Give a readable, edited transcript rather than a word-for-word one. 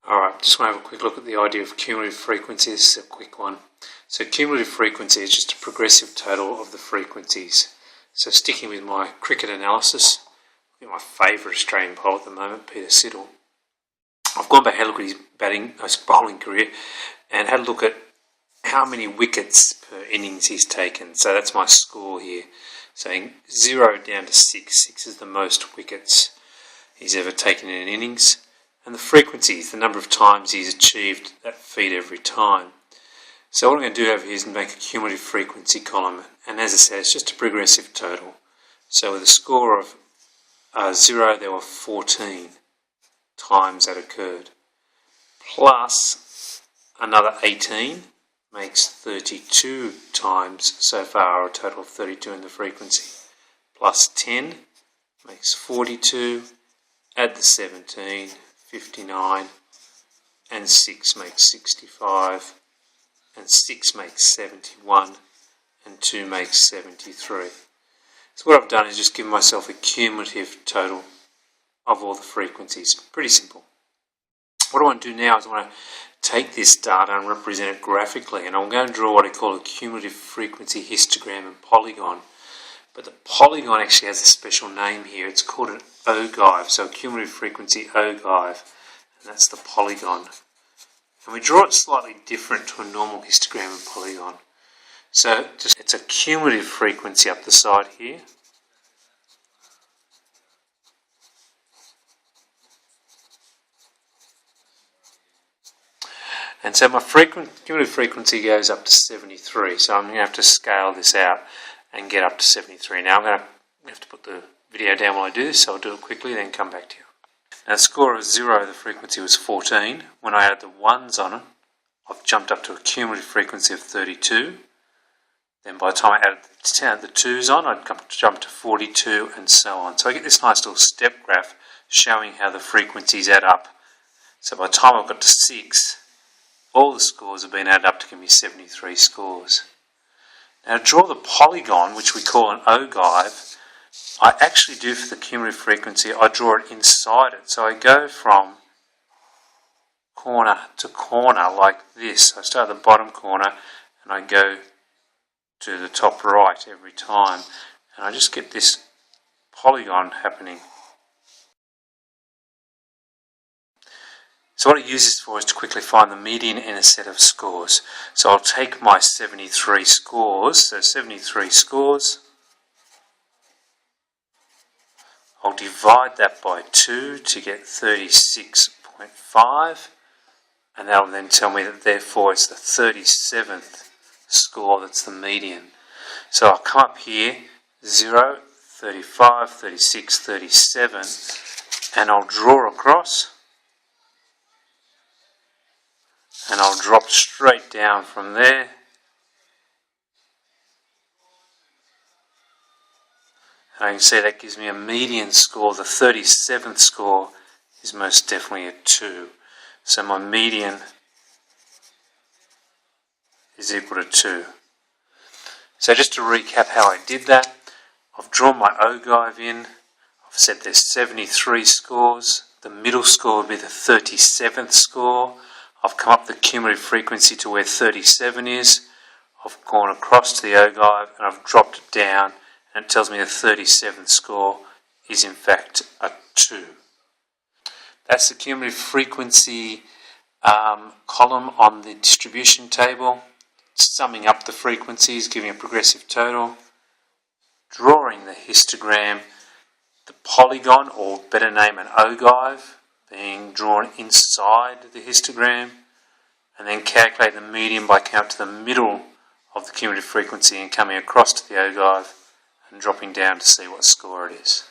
Alright, just want to have a quick look at the idea of cumulative frequency. This is a quick one. So cumulative frequency is just a progressive total of the frequencies. So sticking with my cricket analysis, my favourite Australian bowler at the moment, Peter Siddle. I've gone back and had a look at his bowling career and had a look at how many wickets per innings he's taken. So that's my score here. Saying 0 down to 6. 6 is the most wickets he's ever taken in an innings. And the frequency is the number of times he's achieved that feat every time. So what I'm going to do over here is make a cumulative frequency column. And as I said, it's just a progressive total. So with a score of 0, there were 14 times that occurred. Plus another 18 makes 32 times so far, a total of 32 in the frequency. Plus 10 makes 42. Add the 17, 59, and 6 makes 65, and 6 makes 71, and 2 makes 73. So what I've done is just give myself a cumulative total of all the frequencies. Pretty simple. What I want to do now is I want to take this data and represent it graphically, and I'm going to draw what I call a cumulative frequency histogram and polygon. But the polygon actually has a special name here. It's called an ogive, so cumulative frequency ogive, and that's the polygon. And we draw it slightly different to a normal histogram and polygon. So it's a cumulative frequency up the side here. And so my cumulative frequency goes up to 73, so I'm going to have to scale this out and get up to 73. Now I'm going to have to put the video down while I do this, so I'll do it quickly, then come back to you. Now the score of 0, the frequency was 14. When I added the 1s on it, I've jumped up to a cumulative frequency of 32. Then by the time I added the 2s on, I'd jump to 42 and so on. So I get this nice little step graph showing how the frequencies add up. So by the time I've got to 6, all the scores have been added up to give me 73 scores. Now to draw the polygon, which we call an ogive, I actually do for the cumulative frequency, I draw it inside it. So I go from corner to corner like this. I start at the bottom corner and I go to the top right every time. And I just get this polygon happening. So what I use this for is to quickly find the median in a set of scores. So I'll take my 73 scores, so 73 scores, I'll divide that by 2 to get 36.5, and that will then tell me that therefore it's the 37th score that's the median. So I'll come up here, 0, 35, 36, 37, and I'll draw across. And I'll drop straight down from there. And I can see that gives me a median score. The 37th score is most definitely a 2. So my median is equal to 2. So just to recap how I did that, I've drawn my ogive in. I've said there's 73 scores. The middle score would be the 37th score. I've come up the cumulative frequency to where 37 is. I've gone across to the ogive and I've dropped it down, and it tells me the 37th score is in fact a 2. That's the cumulative frequency column on the distribution table, summing up the frequencies, giving a progressive total, drawing the histogram, the polygon, or better name an ogive, being drawn inside the histogram, and then calculate the median by coming up to the middle of the cumulative frequency and coming across to the ogive and dropping down to see what score it is.